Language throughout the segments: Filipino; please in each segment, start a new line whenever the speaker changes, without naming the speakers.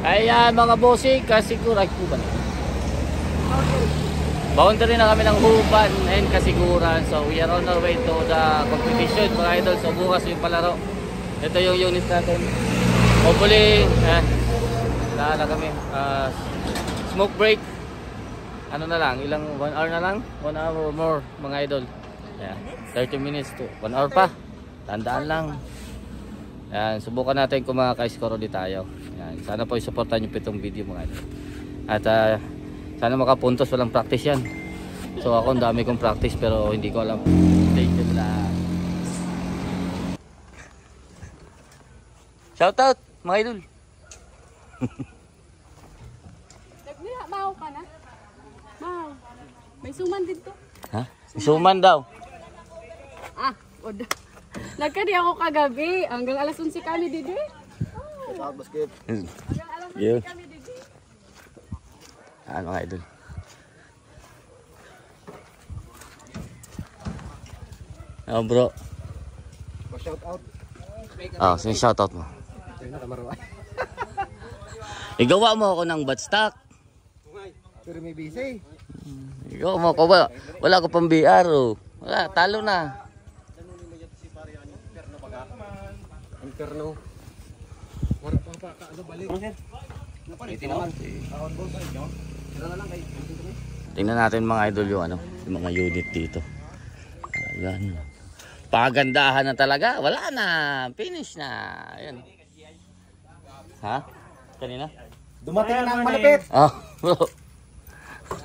Ayan mga bossing, kasiguran ko ba? Boundary na kami ng Huban and Kasiguran. So we are on our way to the competition mga idol. So bukas yung palaro. Ito yung unit natin. Hopefully, na kami. Smoke break. Ano na lang, ilang 1 hour na lang? 1 hour or more mga idol. Yeah, 30 minutes to 1 hour pa. Tandaan lang. Yan, subukan natin kung makaka-score ulit tayo. Yan, sana po i-supportan yung pitong video mga idol. At sana makapuntos, walang practice yan. So ako ang dami kong practice pero hindi ko alam. Stay tuned lang. Shoutout mga idol.
Mau ka na? Mau. May suman dito.
Ha? Suman daw.
Oda. Nagkadi ako kagabi. Hanggang alas 11 kami dito.
Basket.
Hanggang alas 11 kami dito.
Mga idol. Oh bro.
Shout out.
Sige shout out mo. Igawa mo ako ng batstock.
Pero may busy.
Igawa mo ako ba? Wala ko pang BR oh. Wala, talo na.
Interno. Wala pa ano balik. Ito naman.
Tingnan natin mga idol yung yung mga unit dito. Ayan. Pagandahan na talaga. Wala na. Finish na. Ayan. Ha? Kanina?
Dumating ng malupit.
Bro.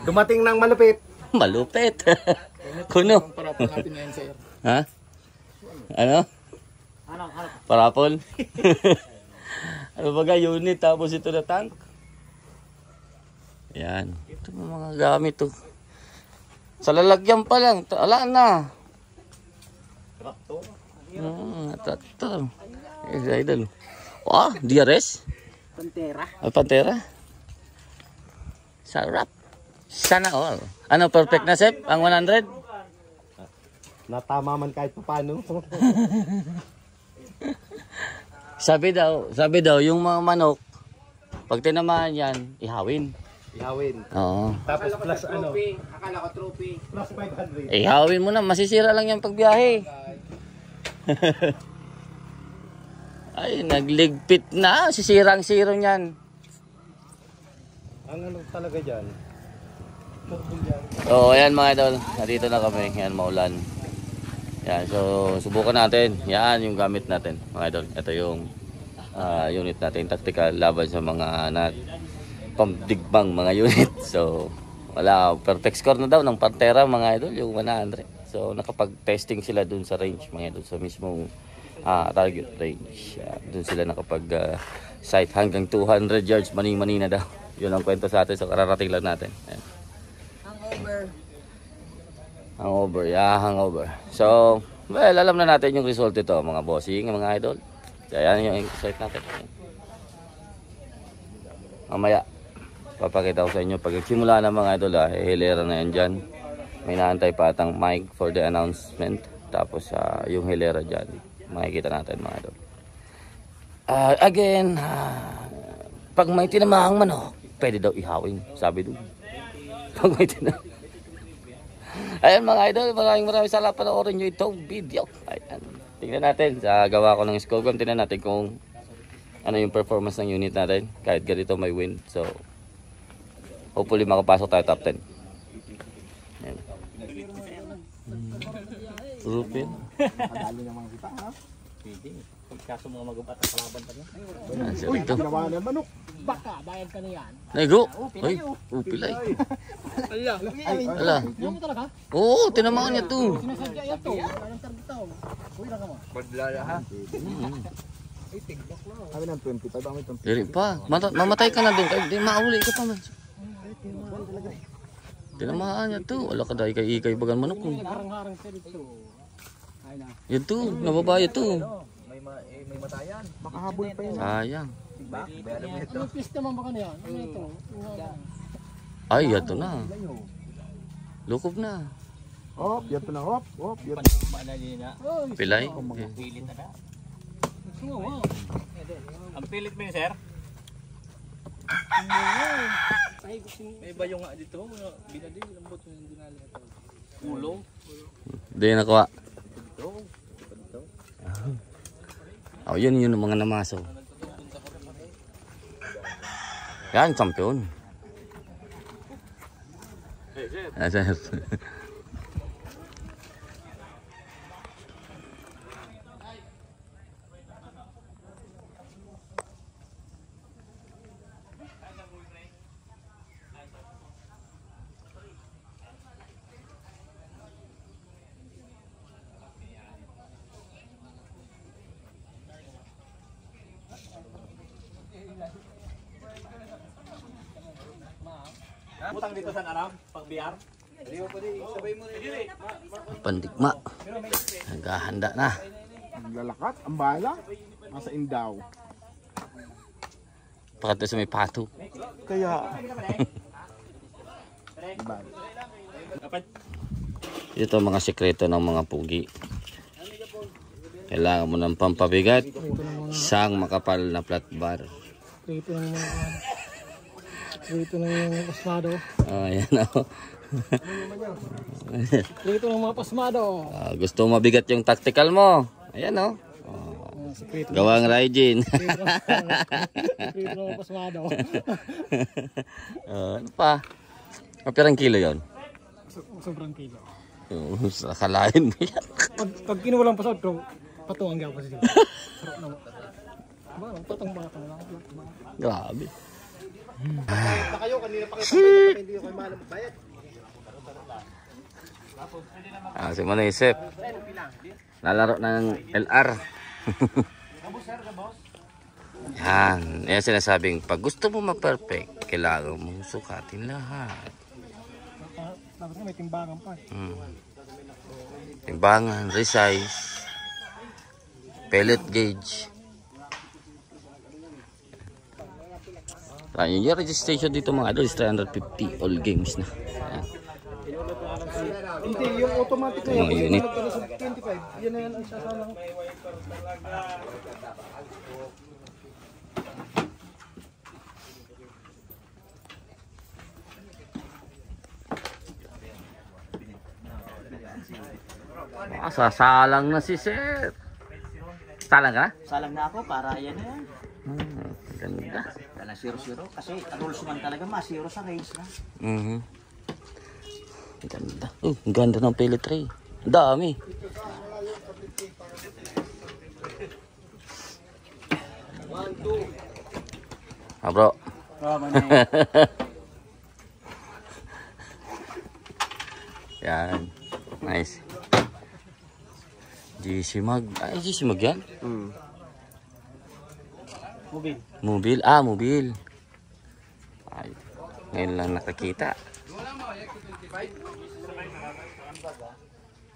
Dumating ng malupit.
Malupit. Kuno.
Parapol natin ngayon sir.
Ha? Ano? Parapol? Ano baga unit tapos ito na tank? Yan. Ito mga gamit to. Sa lalagyan pa lang. Wala na.
Traktor.
Traktor. Idol. DRS?
Pantera.
Pantera? Sarap. Sana all. Ano, perfect na sep? Ang 100?
Natama man kahit paano.
Sabi daw, yung mga manok, pag tinamaan yan, ihawin.
Ihawin.
Oo.
Tapos plus ano? Akala ko trophy. Plus 500.
Ihawin mo na, masisira lang yung pagbiyahe. Ay, nagligpit na. Sisirang siro niyan.
Ang ano talaga dyan?
So, ayan mga idol. Nandito na kami. Yan, maulan. Yan, so subukan natin. Yan, yung gamit natin mga idol. Ito yung unit natin. Tactical laban sa mga pamdigbang mga unit. So, wala. Perfect score na daw ng Pantera mga idol. Yung 100. So, nakapag-testing sila dun sa range mga idol. Sa mismong target range. Dun sila nakapag-sight hanggang 200 yards. Mani-mani na daw. Yun ang kwento sa atin. So, kararating lang natin. Ayan. Hangover. So, well, alam na natin yung result ito, mga bossing, mga idol. Kaya yan yung sight natin. Mamaya, papakita ko sa inyo. Pag simula na mga idol, hilera na yan dyan. May naantay pa atang mic for the announcement. Tapos, yung hilera dyan, makikita natin mga idol. Again, pag may tinamahang manok, pwede daw ihawin, sabi doon. Pag may tinamahang. Ayan mga idol, maraming salamat panoorin nyo itong video. Ayan. Tingnan natin, sa gawa ko ng Skogam, tingnan natin kung ano yung performance ng unit natin. Kahit ganito may wind. So, hopefully makapasok tayo top 10. Ayan. Rupin.
Madali naman kita ha?
Pwede. Kaso mga magubat ang kalaban pa niya.
Ayan, siya rito.
Ginawa na manok.
Baka, bayad ka na yan.
Nego! Ay, pilay. Ala.
Yung mo talaga?
Oo, tinamaan niya to.
Sinasadya yan to. Parang tarbitaw. Uy, lang ka mo.
Badlala ha? Kami ng 25, kami 25.
Dili pa. Mamatay ka na doon. Di mauli ka pa man. Tinamaan niya to. Wala ka dahil ikay bagan manok ko.
Harang-harang sa dito.
Yan to. Nababaya to.
May matayan. Makahabol pa yun.
Sayang.
Ano piste naman baka na yan? Ano ito?
Ay, yato na. Lukob na.
Hop, yato na hop. Hop, yato.
Pilay.
Pilit na na. Ang pilit mo yun, sir? May bayo nga dito. Binadi, lambot yung dinali na ito. Ulo.
Hindi nakuha. Oh, yun ang mga namaso. Yan, champion. Ah, sir.
Butang dito sa aram, pag BR. Sabay mo rin.
Pandigma. Naghahanda na.
Naglalakat, ang bala. Nasa Indaw.
Pakita sa may pato.
Kaya,
Ito mga sekreto ng mga pugi. Kailangan mo ng pampabigat. Isang makapal na flat bar.
Rito ng mga... Rito ng mga pasmado.
Ayan o.
Rito ng mga pasmado.
Gusto mo mabigat yung tactical mo. Ayan o.
Secret.
Gawang Raijin.
Rito ng mga pasmado.
Ano pa? Kapirang kilo yon?
Sobrang kilo.
Sakalain mo yan.
Pag kinuwalang pasod ko, patungan niya ako sa dito. Sarap na. Patong ba?
Grabe.
Na kayo, kanina pa kayo hindi kayo mahal magbayad.
Si Manisip. Lalaro ng LR. Yan. Yan sinasabing, pag gusto mo ma-perfect, kailangan mong sukatin lahat.
Dapat may timbangan pa.
Timbangan, resize, pellet gauge. Yung registration dito mga idol is 350 all games na. Ayan.
Hindi, yung automatic na
Mga unit.
25. Yan na yan ang sasalang.
Sasalang na si Sir. Salang ka?
Salang na ako para yan na yan.
Ganda.
Wala 0-0 kasi rules man talaga ma-0 sa race na.
Ganda. Ang ganda ng pellet tray. Ang dami. Bro. Yan. Nice. GC Mag. Ay, GC Mag yan?
Mobile.
Mobil. Ah, mobil. Ay, ngayon lang nakakita.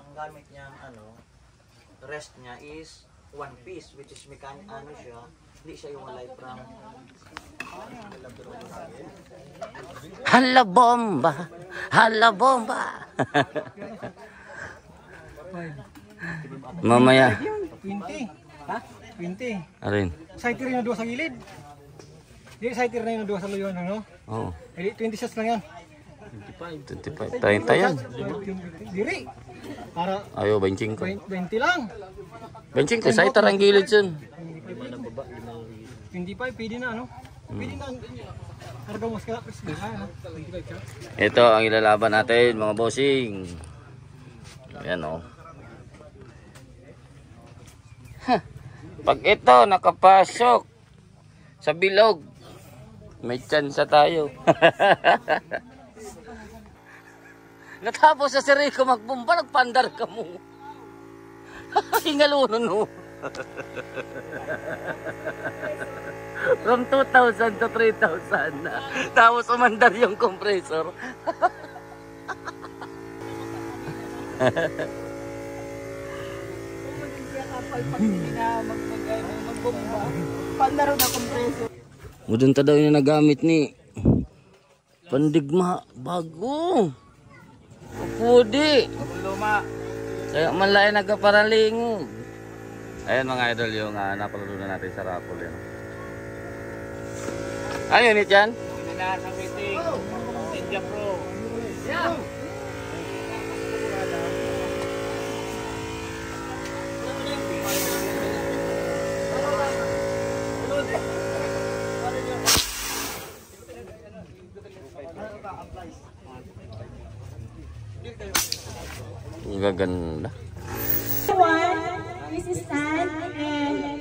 Ang gamit niya rest niya is one piece which is mechanic siya. Hindi siya yung light ram.
Hala bomba! Hala bomba! Mamaya.
20. Ha? 20.
Arin.
Sighter na doon sa gilid. Hindi, sighter na yung doon sa luyon, ano?
Oo.
Hindi, 20 shots lang yan.
25. 30 yan.
Diri. Para
Ayaw, 25.
20 lang.
25. Saitar ang gilid sun.
25, pwede na, ano? Pwede na. Karga mo sa kapis. Ano? 25 siya.
Ito ang ilalaban natin, mga bossing. Ayan o. Pag ito nakapasok sa bilog, may tsansa tayo. Natapos sa si Rico magbumba, nagpandar ka mo. Hingalunon mo. From 2,000 to 3,000 na. Tapos umandar yung compressor. Mudun ta daw yung nagamit ni Pandigma. Bago. Pudi. Kaya malay nagkaparalingog. Ayan mga idol yung napalaro na natin sa raffle. Yan. Ano unit yan?
Pinala sa meeting. Ninja Pro.
Ang gaganda.
Please stand and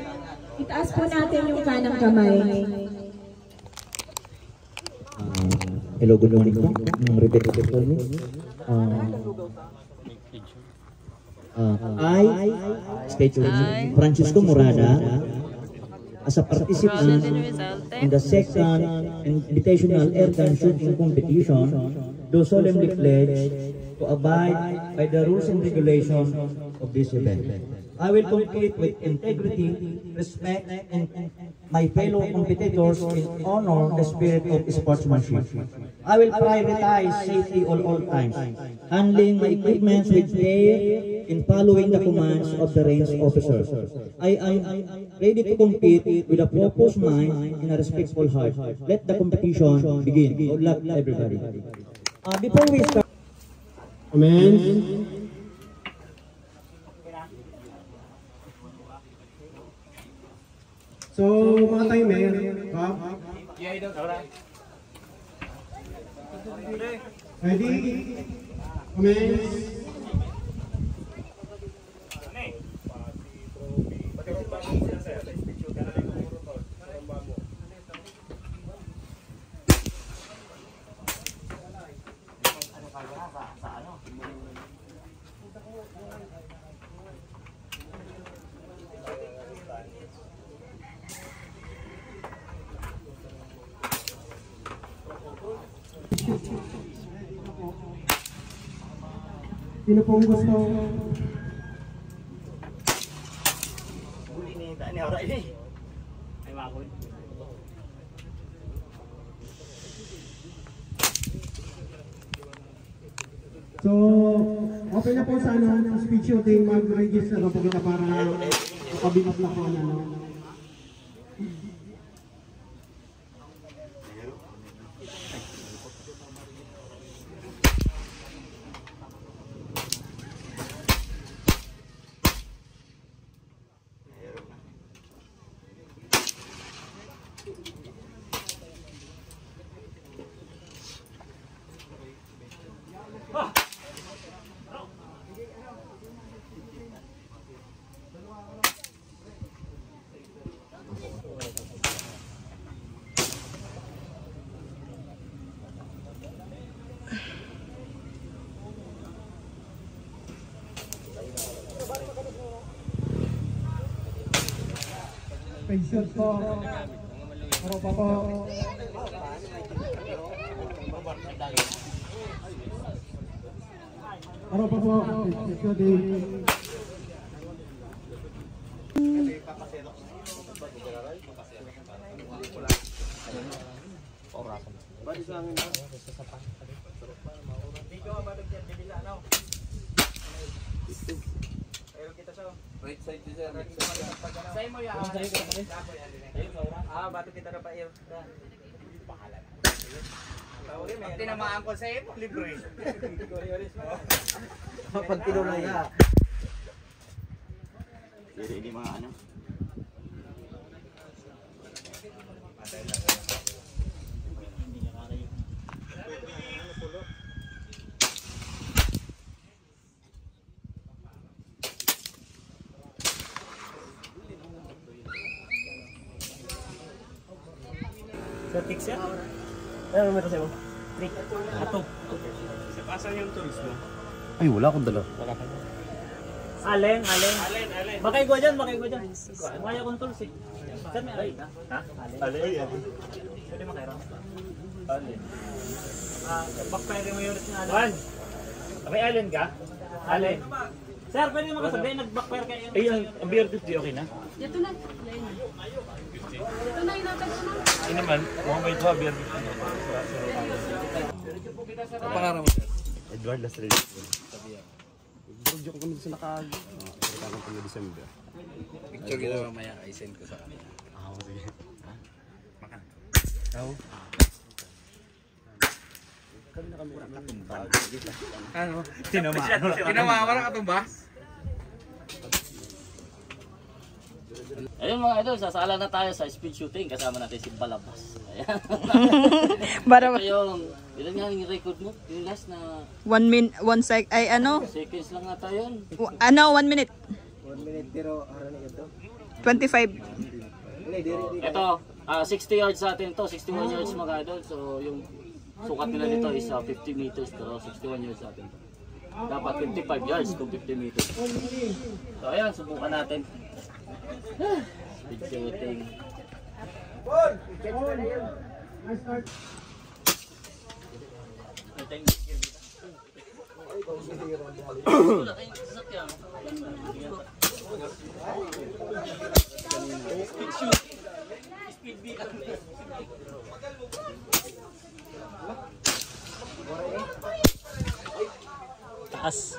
itaas po natin yung kanang kamay.
Hello, good morning po. Repeat for me. I state your name, Francisco Morada, as a participant in the second invitational airgun shooting competition, do solemnly pledge to abide by the rules and regulations of this event. I will compete with integrity, respect, and my fellow competitors in honor the spirit of sportsmanship. I will prioritize safety at all times, handling my equipment with care in following the commands of the range officers. I am ready to compete with a focused mind and a respectful heart. Let the competition begin. Good luck, everybody. Before we start,
Amen. So, mga timer, ready? Commence. Sino pong gusto?
Huli ni Tani Aura ini.
Ay, makakul.
So, okay na po sa speech shooting, mag-register na po kita para makabigat na po ano. Patience po. Ano pa po? Ano pa po? Shooting.
Say mo yan. Bato kita na pa air. Bahala na. Pag tinamaan ko sa iyo, libre.
Pag tinulay ya. Ini mga ano.
Sa fix yan? Ano meron sa'yo? Trick. Ato. Asan yung tools mo?
Ay, wala akong dala.
Alin. Makay ko dyan. Kaya kong tools eh. Saan may alin? Ha? Alin. Pwede makairam. Alin. Backfire mo yung unit na alin. Juan! May alin ka? Alin. Sir, pwede mo makasabi, nag-backfire kayo. Ay, ang BR50 okay na?
Ito na. Ito na, inatag ko na.
Ay naman, mukhang may ito, BR50.
Ang pangalan mo, sir? Edward Lastrell. Joke ko sa nakag. Kailangan pang December. Picture kita mamaya, i-send ko sa kanila. Sige.
Ano? Tinama, parang katumbas.
Ayun mga idol, sasala na tayo sa speed shooting. Kasama natin si Balabas. Ayan. Ito yung, ilan nga yung record mo? Yung last na
1 sec, ay ano?
seconds lang nga tayo yun.
1 minute.
1 minute pero ano ito?
25.
Ito, 60 yards sa atin to, 61 yards mga idol. So yung sukat nila dito is 50 meters pero 61 yards sa atin to. Dapat 55 yards kung 50 meters. So ayan, subukan natin. Speed shooting. Taas.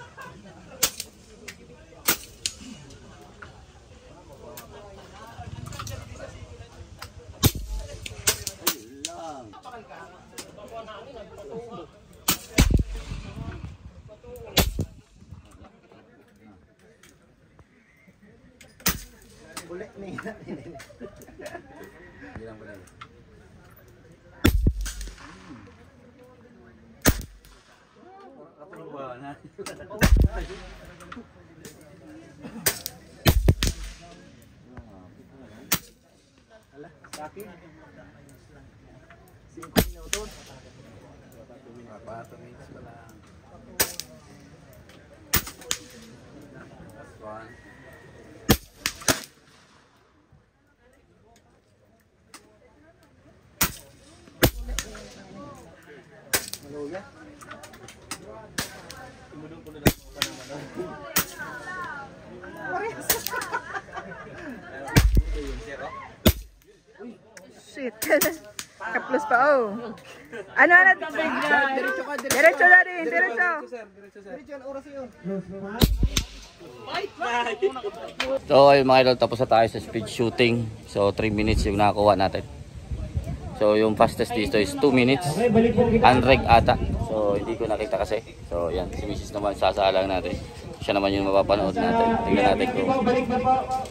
Shit. Kaplos pa oh. Ano? Diretso na rin, diretso.
So ayun mga idol, tapos na tayo sa speed shooting. So 3 minutes yung nakakuha natin. So yung fastest dito is 2 minutes. Unreg ata. So hindi ko nakita kasi. So yan, si Mrs. naman sasalang natin. Siya naman yung mapapanood natin. Tingnan natin kung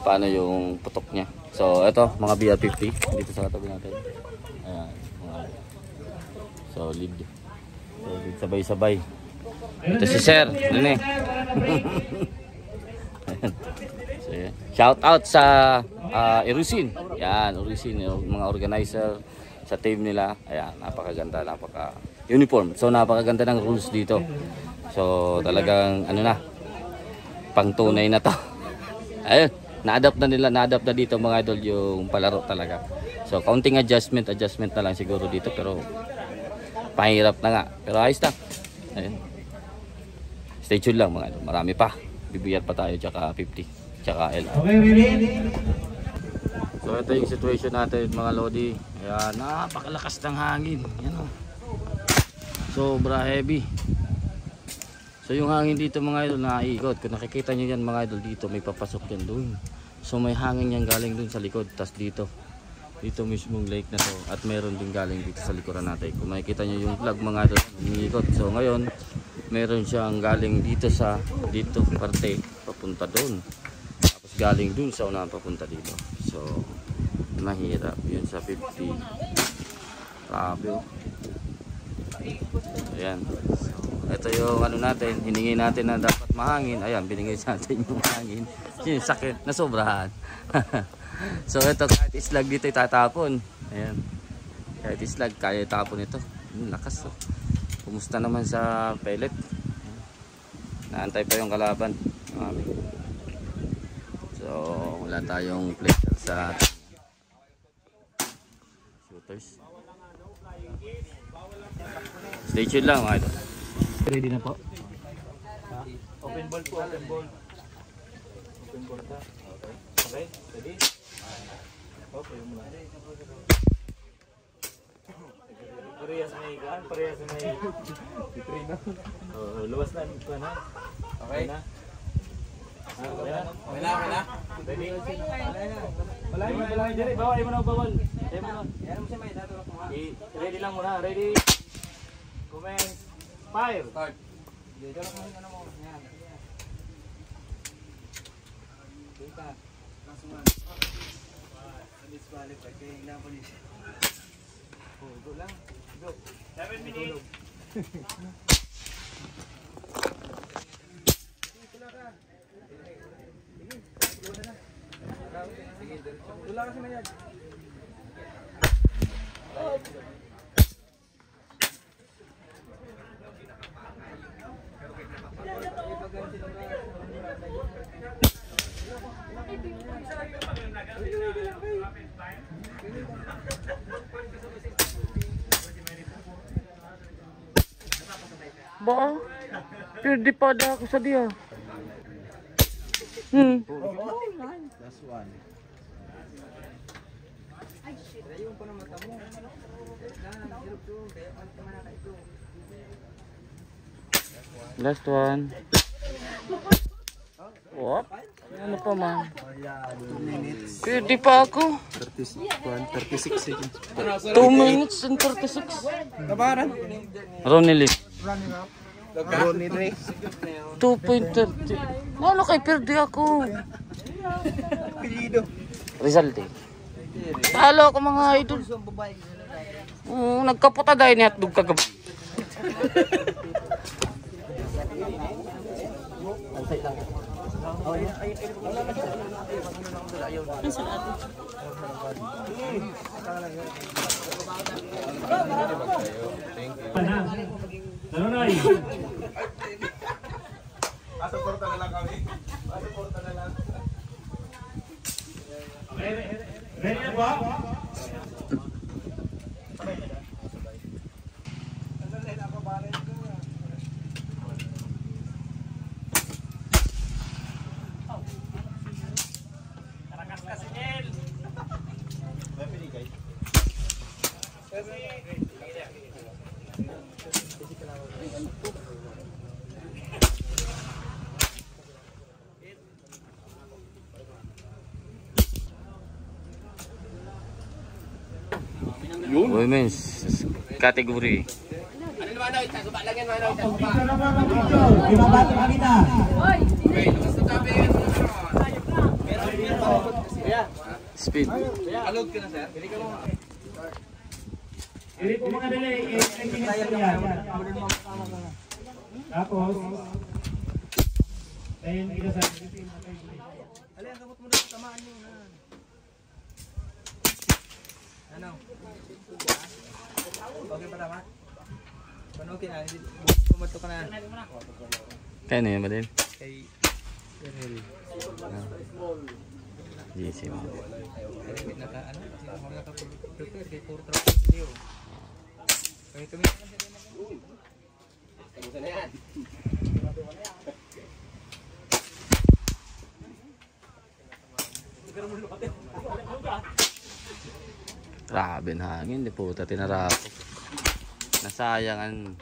paano yung putok niya. So ito, mga BR50 dito sa katabi natin. Ayan. So lead. So lead sabay-sabay. Ito si Sir. Ano eh? So, yeah. Shout out sa Irusin. Yan, Irusin, yung mga organizer sa team nila. Ayan, napakaganda, napaka-uniform. So napakaganda ng rules dito. So talagang ano na, pangtunay na to. Ayun, na-adapt na dito mga idol yung palaro talaga. So counting adjustment na lang siguro dito pero pahirap na nga. Pero ayos na. Ayun. Stay tuned lang mga idol. Marami pa. BBR pa tayo tsaka 50 tsaka L.
Okay, ready?
So ito yung situation natin mga Lodi. Ayan, napakalakas ng hangin. Yan o. Sobra heavy. So yung hangin dito mga idol naiikot. Kung nakikita nyo yan mga idol dito may papasok yan doon. So may hangin yan galing doon sa likod. Tas dito mismong lake na to. At meron din galing dito sa likuran natin. Kung makikita nyo yung vlog mga idol naiikot. So ngayon meron siyang galing dito sa parte papunta doon. Tapos galing doon sa unahan papunta dito. So mahirap yun sa 50. Grabe oh. Ayan. Ito yung ano natin, hiningi natin na dapat mahangin. Ayan, binigay sa atin yung hangin. Yung sakit, nasobrahan. So ito, kahit islag dito itatapon. Ayan. Kahit islag, kaya itapon ito. Lakas oh. Kumusta naman sa pellet? Naantay pa yung kalaban. So wala tayong player sa shooters. Stay tuned lang mga idol. Ready na po.
Open ball po, open ball. Open ball ta. Okay. Ready? Okay, muna. Parehas may gaan, parehas may vitrino. Oh, luwas na ito na. Okay na. Okay na. Ready? Wala, dire. Bawal mo na bawal. Ready lang muna. Ready? Commence. Fire. Start. Go lang. Go. 7 minutes. Wala kasi mayad.
Ba? Pwede pa da ako sa dia.
Last one.
Last one. What? Ano pa man?
2 minutes.
Pwede pa ako.
36 seconds.
2 minutes and 36.
Kabaran.
Ronnie
Ronnie Ray.
2.30. Ano kay pwede ako?
Pilido.
Result eh. Talo ako mga idol. Nagkaputa dahil ni hotdog kagabi.
Nanonay.
Asuporta na lang kami. Asuporta na lang.
Ready na ba?
Women's category. Speed.
Alog ka na, sir. Hindi po mga dali. 10 minutes po yan. Tapos, ayun, ito sa... Alin, gamot mo na sa tamaan nyo. Ano? Okay pa naman? Paano okay na? Pumato ka na.
Kaya na yun ba din?
Kay...
GC mo.
Naka-ano? Ako naka-prepare kay puro trapos video. Kaya kami... Tagusan na yan.
Grabe na hangin, di puta tinarapok. Nasayangan.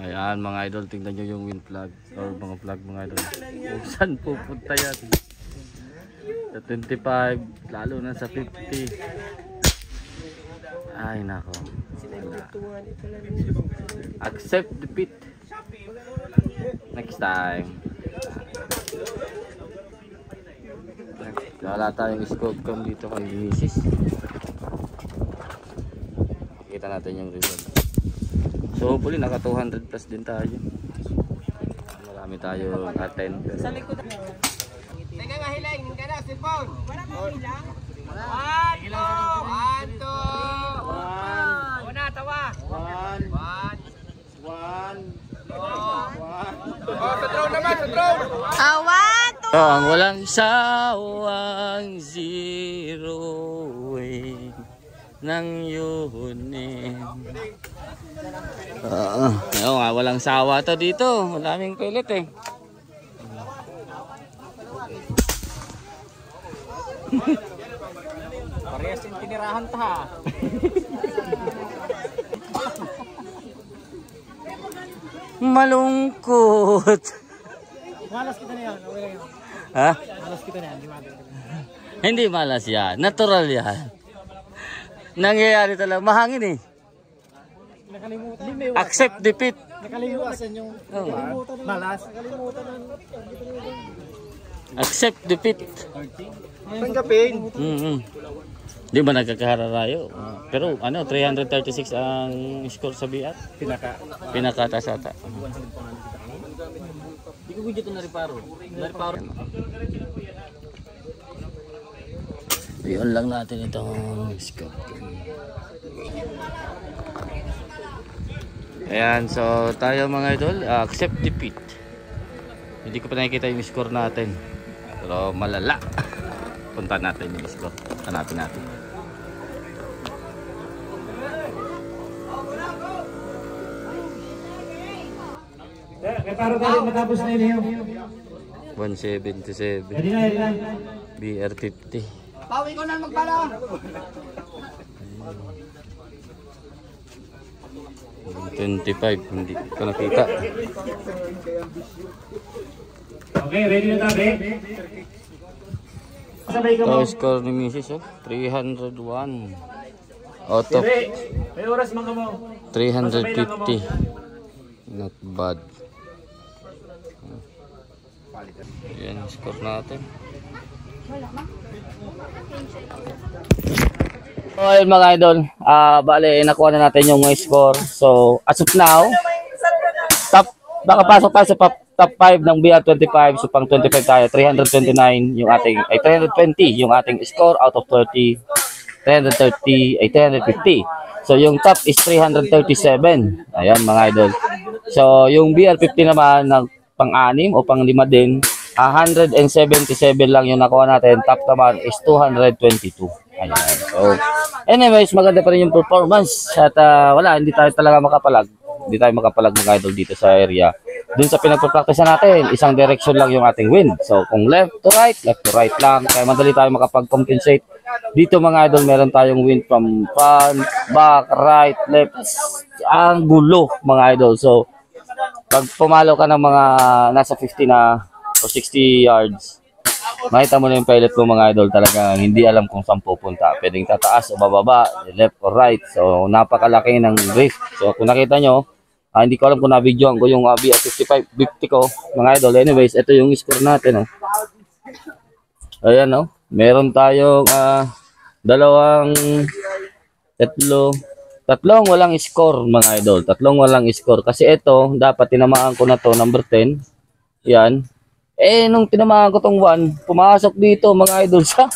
Ayan mga idol, tingnan nyo yung wind flag or mga flag mga idol. Kung saan pupunta yan? Sa 25, lalo na sa 50. Ay nako. Accept defeat. Next time. Wala tayong scope cam dito kay Mrs. Kita natin yung result. So hopefully naka 200 plus din tayo. Marami tayo attend. Sa likod.
Teka nga hilang, hindi ka na, cellphone. Wala mo hilang? 1, 2, 1. Una, tawa. 1. Oh, sa drone naman, sa drone.
Awan!
Ang walang sawang zeroing ng yunin. Ayun nga, walang sawa to dito. Maraming pellet eh.
Parehas yung tinirahan ta.
Malungkot.
Malas kita na yan. Okay lang yun.
Ha?
Malas kita na yan. Di magal.
Hindi malas yan. Natural yan. Nangyayari talaga. Mahangin eh.
Nakalimutan.
Accept defeat.
Nakalimutan yung malas. Nakalimutan ng
Accept defeat.
tanggapin.
Di ba nagkakahararayo? Pero ano, 336 ang score sa BR. Pinakatas ata. Hindi ko gudyo ito nariparo. Iyon lang natin itong score. Ayan, so tayo mga idol, accept defeat. Hindi ko pa nakikita yung score natin. Pero malala. Punta natin yung score. Hanapin natin.
Para tayo matapos na yun.
177. BR 50.
Pawi ko na magpala.
25. Hindi ko nakita.
Okay, ready na tabi.
Ito score ni Mrs. 301. Out of
May oras man ka mo.
350. Not bad. Yan score natin. So ayun mga idol, bale nakuha na natin yung score. So as of now, baka pasok tayo sa top 5 ng BR25. So pang 25 tayo, 329 yung ating, ay 320 yung ating score out of 30. 330 ay 350. So yung top is 337. Ayan mga idol. So yung BR50 naman ng pang-anim o pang-lima din, 177 lang yung nakuha natin. Top naman is 222. Ayan. So anyways, maganda pa rin yung performance. At wala, hindi tayo talaga makapalag. Hindi tayo makapalag mga idol dito sa area. Dun sa pinagpapractice natin, isang direction lang yung ating wind. So kung left to right lang. Kaya madali tayo makapag-compensate. Dito mga idol, meron tayong wind from front, back, right, left. Ang gulo mga idol. So pag pumalo ka ng mga nasa 50 na o 60 yards, makita mo na yung pilot mo mga idol, talaga hindi alam kung saan pupunta. Pwedeng tataas o bababa, left or right. So napakalaki ng drift. So kung nakita nyo, hindi ko alam kung na-videoan ko yung BR55 50 ko mga idol. Anyways, ito yung score natin. Ayan meron tayong tatlong walang score mga idol. Tatlong walang score. Kasi ito, dapat tinamaan ko na to, number 10. Yan. Nung tinamaan ko tong 1, pumasok dito mga idol sa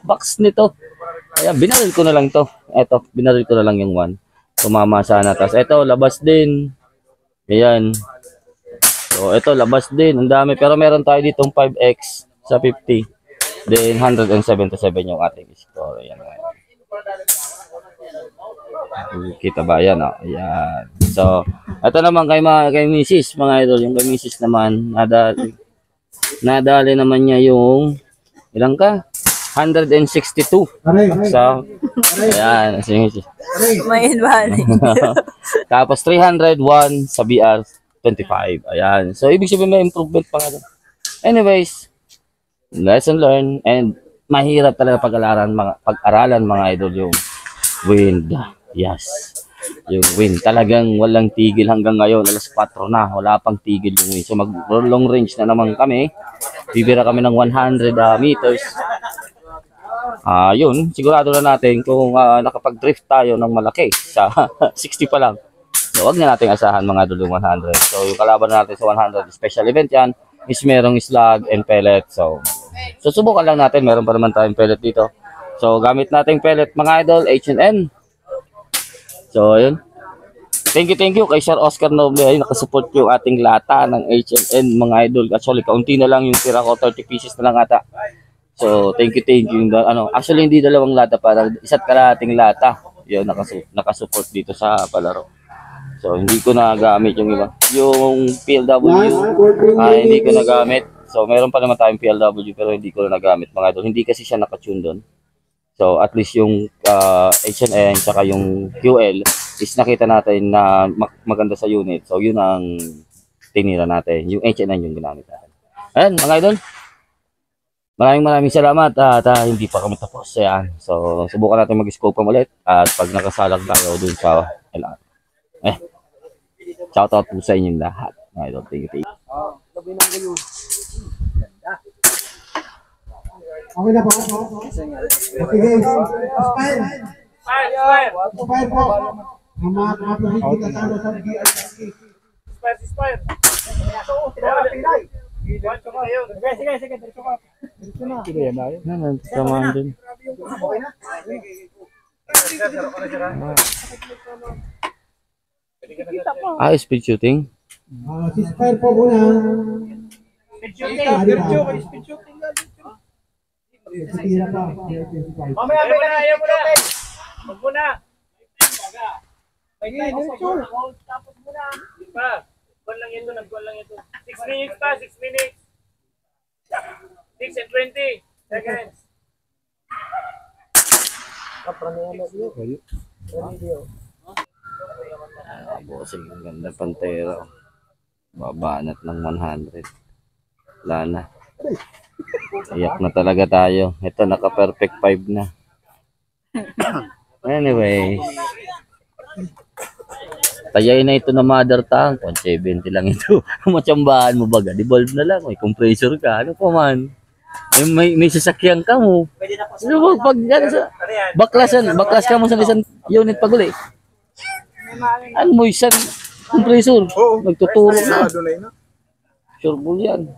box nito. Ayan, binaril ko na lang to. Ito, binaril ko na lang yung 1. Tumama sana. Tapos ito, labas din. Ayan. So, ito, labas din. Ang dami. Pero meron tayo ditong 5x sa 50. Then, 177 yung ating score. Ayan. Kita ba? Ayan. Ayan. So, ito naman kay Mrs. Mga idol. Yung kay Mrs. naman, nadali naman niya yung ilang ka? 162. So, ayan.
May advantage.
Tapos 301 sa BR 25. Ayan. So, ibig sabihin may improvement pa nga. Anyways, lesson learned, and mahirap talaga pag-aralan mga idol yung wind. Yes. Yung wind. Talagang walang tigil hanggang ngayon. Alas 4 na. Wala pang tigil yung wind. So, mag-long range na naman kami. Bibira kami ng 100 meters. Yun. Sigurado na natin kung nakapag-drift tayo ng malaki sa 60 pa lang. So, wag na natin asahan mga idol yung 100. So, yung kalaban natin sa 100 special event yan is merong slag and pellet. So, susubukan lang natin. Meron pa naman tayong pellet dito. So, gamit natin pellet mga idol, H&N. So, ayun. Thank you kay Sir Oscar Noble. Ayun, nakasupport yung ating lata ng H&N mga idol. Actually, kaunti na lang yung tira ko, 30 pieces na lang ata. So, thank you. Actually, hindi dalawang lata, para isa't kalahating lata. Yun, nakasupport dito sa palaro. So hindi ko nagamit yung iba. Yung PLW, hindi ko nagamit. So meron pa naman tayong PLW pero hindi ko na nagamit mga idol. Hindi kasi siya nakatune doon. So at least yung H&N saka yung QL is nakita natin na maganda sa unit. So yun ang tinira natin. Yung H&N yung ginamit natin. Ayan mga idol. Maraming salamat at hindi pa kami tapos. Ayan. So subukan natin mag-scope cam ulit at pag nakasalag tayo dun sa LR. Shoutout po sa inyong lahat. Mga idol. Thank you.
Okay na po. Okay guys. Aspire po. Ang mga kapatid kita sa BISK.
Aspire. Sige.
Samahan din. Speed shooting.
Si Aspire po muna.
Speed shooting.
Tira pa.
Mamaya ayaw mo na. Wag mo na. Tapos muna. Di pa. Gol lang ito. 6 minutes pa. 6 minutes. 6 and 20 seconds.
Bossing, ang ganda Pantera. Babanat ng 100. Wala na. Iyak na talaga tayo. Ito, naka-perfect 5 na. Anyway. Tayain na ito na mother tank. 170 lang ito. Matsambahan mo baga. Devolve na lang. May compressor ka. Ano pa man. May sasakyan ka mo. Ano pag yan sa baklas ka mo sa isang unit pag uli. Ano mo isang compressor? Nagtuturo na. Sure bull yan.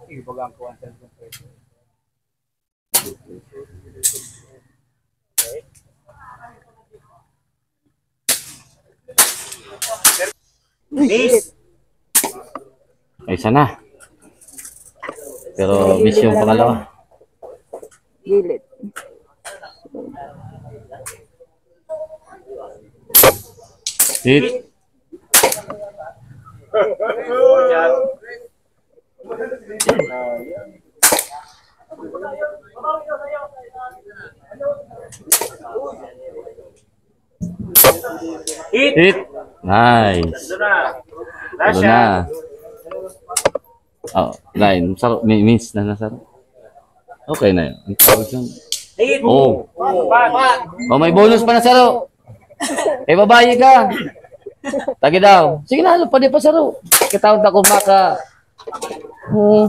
Isa na. Pero miss yung pangalawa.
Gilid.
Hit. Hit. Nice. Ito na. Oh, line. Saro, means na nasaro. Okay na yun. Ang tawag yun. Oh. Oh, may bonus pa na saro. Eh, babae ka. Tagi daw. Sige na, pwede pa saro. Kitawag na kung maka. Oh.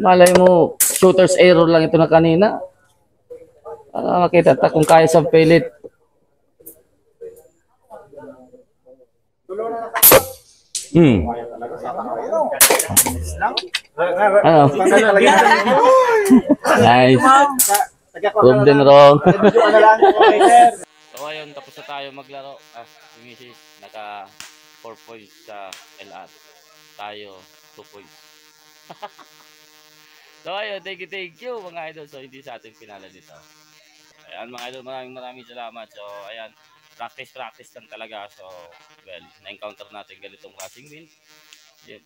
Malay mo, shooter's error lang ito na kanina. Para makita ta kung kaya sa pilit. Ano? Nice. Prove them wrong. So ayun, tapos na tayo maglaro. Si Mrs. naka 4 points sa LR. Tayo 2 points. So ayun, thank you mga idol. So hindi sa ating pinala dito. Ayan mga idol, maraming salamat. So ayan, practice lang talaga. So well, na-encounter natin ganitong klaseng win. Yep.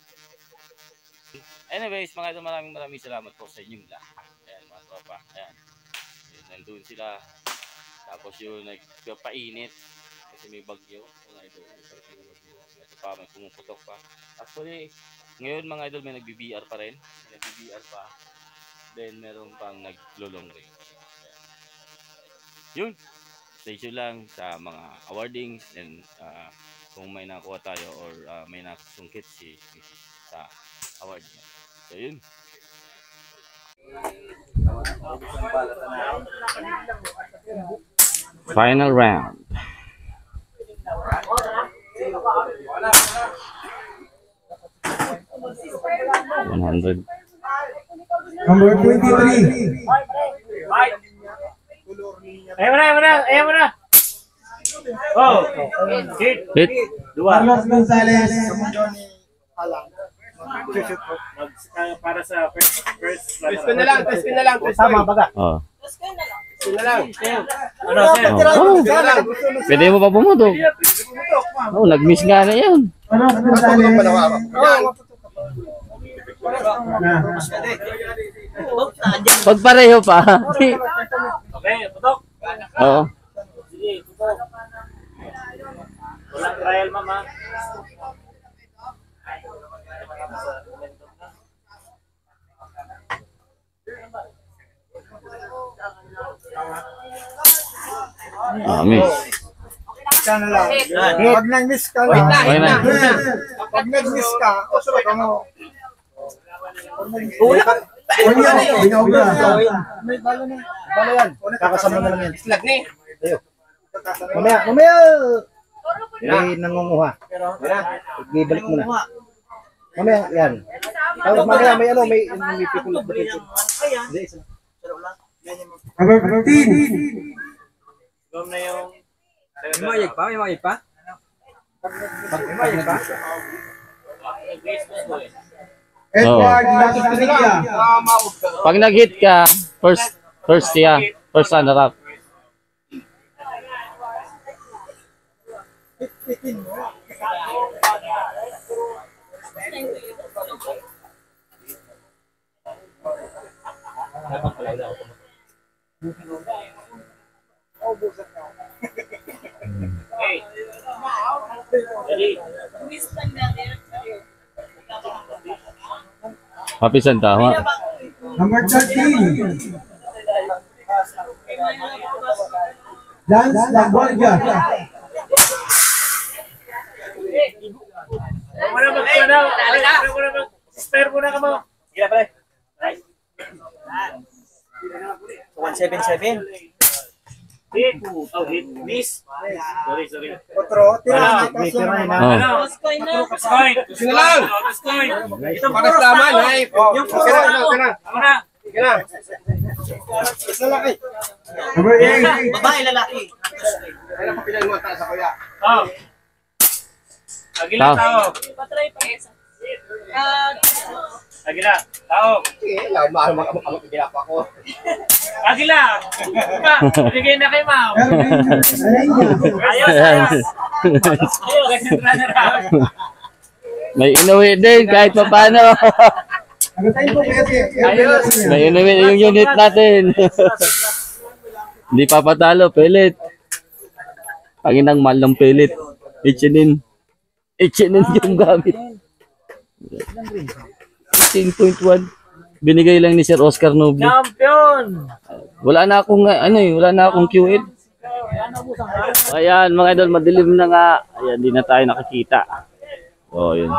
Anyways mga idol, maraming salamat po sa inyong lahat. Ayan mga tropa. Ayan. Nandun sila. Tapos yung nagpainit kasi may bagyo. Mga idol, ito pa, may pumuputok pa. Actually, ngayon mga idol may nagbi-BR pa rin. Then meron pang nag-long range. Ayan. Yun. Stay tuned lang sa mga awardings and kung may nakuha tayo or may nasungkit si Mrs. sa award niya. So yun. Final round.
Number 23.
Ayaw mo na. Oh.
Hit.
Carlos Gonzalez.
Para sa first. Test ko na lang.
Tama baga.
Oh.
Ano, sir?
Oh, pwede mo pa pumutok. Oh, nag-miss nga na yan.
Ano,
Pag pareho pa.
Okay, putok.
Oo.
Sige, putok. Walang trial, mama.
Miss.
Sana lang. Pag nag-miss ka lang.
Okay na.
Pag nag-miss ka, usulot mo. May balo na. Balo yan. Kakasama na lang yan. Slag ni. Mamaya. May nangunguha. Ibalik mo na. Mamaya, yan. Tapos mamaya may ano, may people of the people. Hindi, isa.
Number 15.
Gawin na yung...
May mayag pa? May mayag pa?
Edward Las Maria.
Pag nag-hit ka, first siya. First runner up. Papisan tama.
Number 13. Lance Laguardia.
Spare muna ka mo. Gila pare.
177.
Hit. Oh, hit. Miss. Sorry.
Otro, tira.
Oh.
Coin. Sino lang? Coin. Ito para tama na. Yung puro. Tama na.
Isa lang eh.
Number 8.
Babae, lalaki.
Kaya pa pinag mo sa kuya.
Oh. Agila, tao. Agila, tao.
Sige, mahal mo ginapa ko.
Agila. Bigay na kay Mao. Ayos.
May inuwi din kahit pa paano.
Ayos.
May inuwi yung unit natin. Hindi papatalo, pellet. Panginang mahal ng pellet. H&N yung gamit. 18.1. Binigay lang ni Sir Oscar Noble.
Champion!
Wala na akong QL. Ayan, mga idol, madilim na nga. Ayan, di na tayo nakikita. So, yun.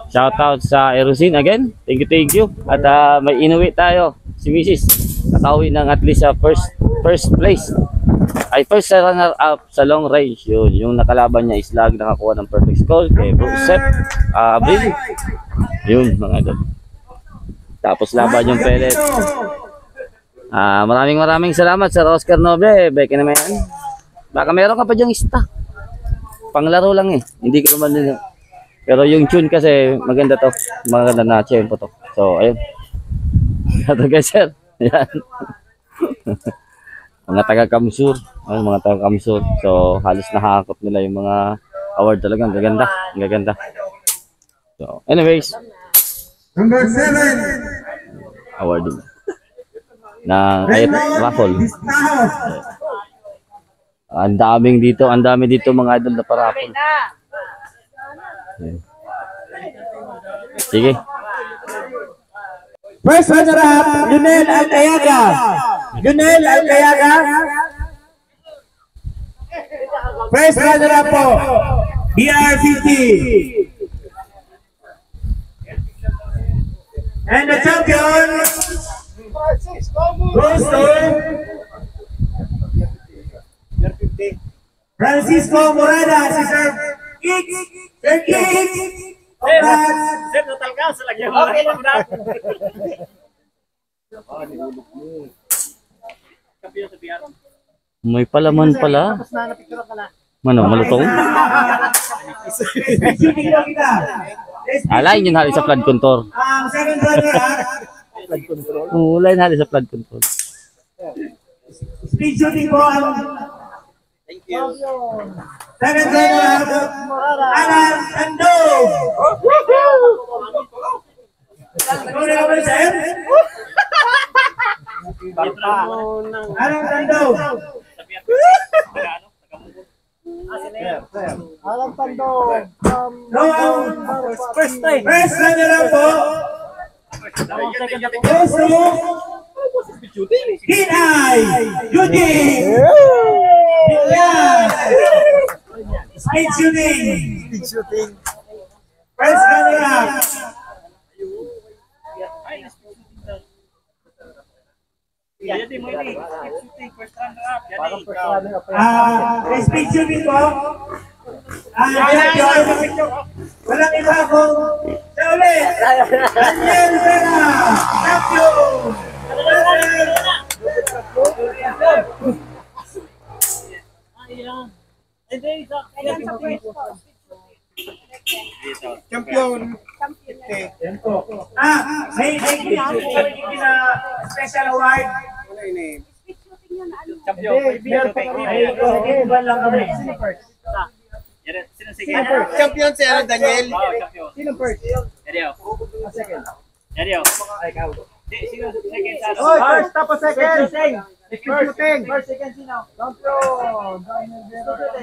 Shoutout sa Erosin again. Thank you. At may inuwi tayo. Si Mrs. Nakauwi ng at least sa first place. Ay, first runner up sa long range. Yun, yung nakalaban niya is Lag, nakakuha ng perfect score kay Brusep Abril. Yun, mga idol. Tapos laban yung pellet. Maraming salamat sa Oscar Noble. Beke naman yan. Baka meron ka pa dyang stock. Panglaro lang eh. Hindi ko naman din. Pero yung tune kasi maganda to. Maganda na tempo to. So, ayun. Ito guys, sir. Yan. Mga taga-Kamsur. Ayun, mga taga-Kamsur. So, halos nakakot nila yung mga award talaga. Ang gaganda. So, anyways.
Number 7.
Awarding. Na raffle. Ang dami dito mga idol na pa-raffle. Sige.
First runner-up, Lunel Alcayaga. First runner-up po, BR50. And the champion goes to Francisco Morada, si Sir Kicks.
Sir, total ka sa lagyan mo.
May palaman pala. Malutong? Lain yung hali sa flood control.
Second runner-up,
Lain hali sa flood control.
Speed shooting po ang second runner-up, Alan Tandog. Ano na naman sir? Alan Tandog.
Alam Tandog.
First runner-up po. Goes to Hinay Eugene. Speed shooting. First runner-up. Speed shooting po. Walang iba kung sa ulit. Daniel Vera. Champion.
Champion.
May special award.
Champion si ano, Daniel.
Sino first? Second.
First, tapos second. First, second sino?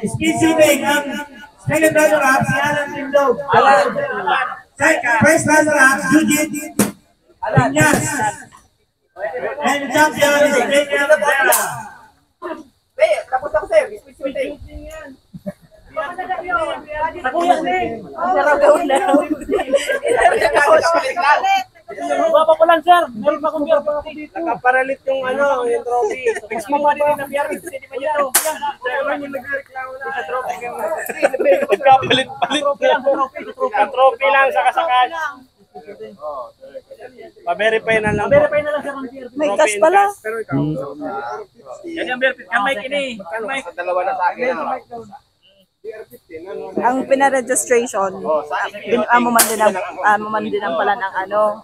Speed shooting ang second runner-up si Alan Tindog. First runner-up, Eugene Piñas. And champion is Daniel Vera.
Tapos ako sa'yo. Speed shooting.
Baba ko lang sir. Meron pa akong beer. Nakaparalit yung ano, yung trophy. Fix mo pa din ang beer. Hindi pa yun. Sir, yung nagreklamo na sa trophy. Nagkapalit-palit na. Trophy lang sa kasakan. Pa-verify na lang. Pa-verify na lang sa beer.
May cash pala.
Yan yung beer. Kamay kini. Kamay.
Dalawa na sa akin.
Ang pina-registration, amo man din ang pala ng ano,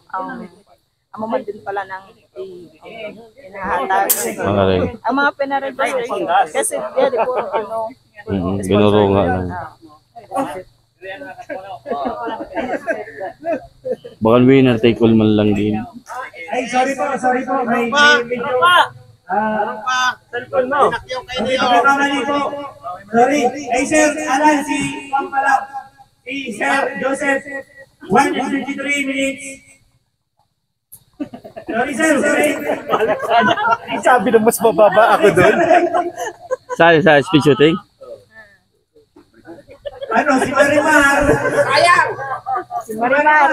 amo man din pala ng hinahatag. Ang mga pina-registration, kasi di po ano,
binuro nga lang. Baka winner take all man lang din.
Ay, sorry po. May video.
Cellphone mo.
Sorry. Ay, Sir Alan, si Pampalap. Si Sir Joseph. 1:53 minutes. Sorry.
Sabi na mas mababa ako doon.
Sa speed shooting?
Ano, si Marimar.
Sayang!
Si Marimar.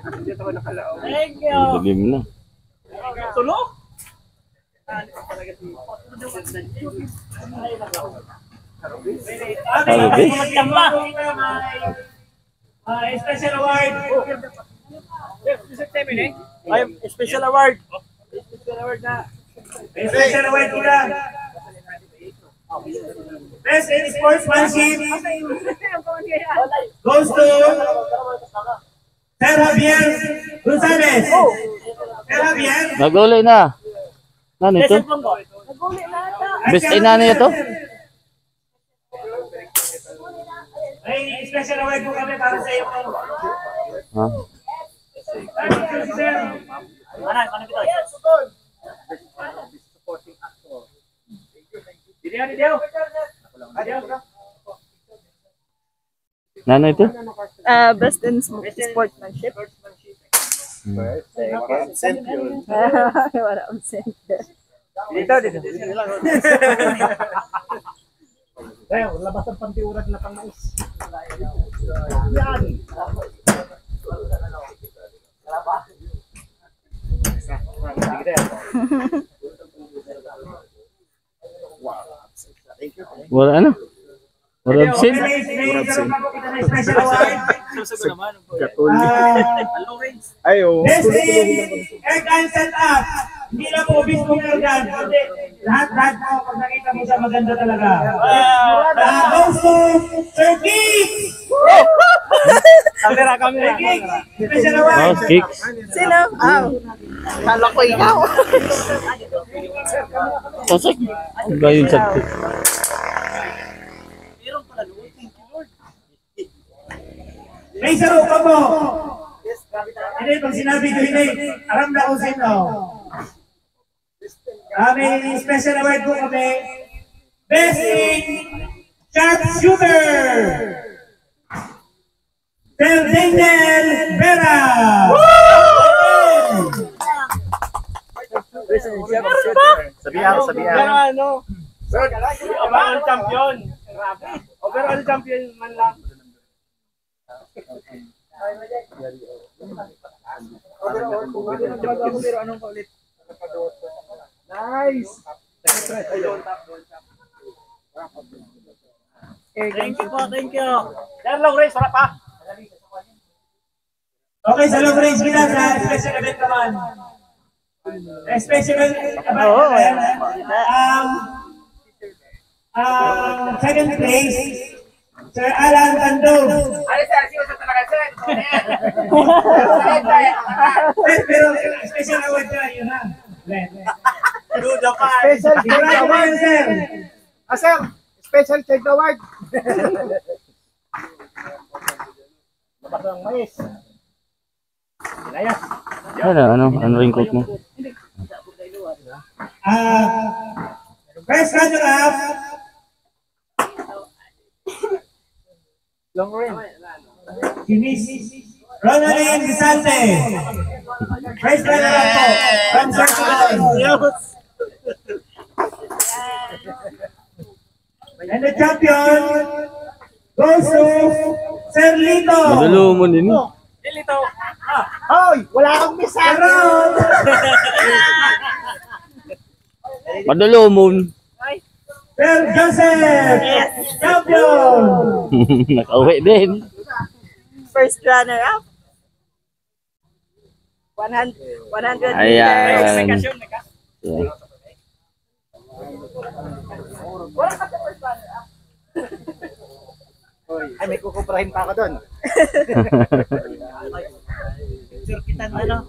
Thank you.
Dilim na.
Tulo?
Special award.
Special award.
Special award pula. Best in sportsmanship goes to Sir Javier Gonzalez. Sir Javier.
Nagulay na. Ano ito? Best ina na ito?
May special award po kami para sa iyo.
Ha? Nano ito?
Best in sportsmanship. Wala akong center.
Dito.
Ayun, labas ang pantiurat na pang-mais. Yan!
Wala ano? Wala absent?
Special award.
Ayo.
Best in air gun setup
Hindi lang po Bispo Ergan, kundi lahat-lahat po pag nakita mo siya maganda talaga. Goes to Sir Kicks! Kamera. Special award.
Kicks.
Sino? Kala ko ikaw.
Sasek. Gayon sa
May sarupa po. Hindi, pag sinabi ko hindi, aram na kung sino. May special award po kami. Best in Sharpshooter! Sir Daniel Vera!
Sabihan.
Pero ano? Overall champion. Overall champion man lang. Pero anong ulit? Nice! Thank you po, thank you. Sir, long race, wala pa. Okay, sa long range kita sa special event naman. Special event naman. Second place, Sir Alan Tandog. Ay, sir, sino sa talaga, sir? Pero special award na yun, ha? Special check award, sir.
Sir, special check award. Mapasang mais.
Ano ring coat mo?
First runner-up,
Long range.
si Miss Ronaldine Visante. First runner-up po, from Circle. And the champion goes to Sir Lito.
Madalo mo din.
Lito.
Hoy, wala kang misa.
Madalo mo.
Sir Joseph. Champion.
Nakauwi din.
First runner-up. 100
Ayan.
meters.
Yeah.
Ay, may kukuprahin pa ako doon.
Picture kita ano?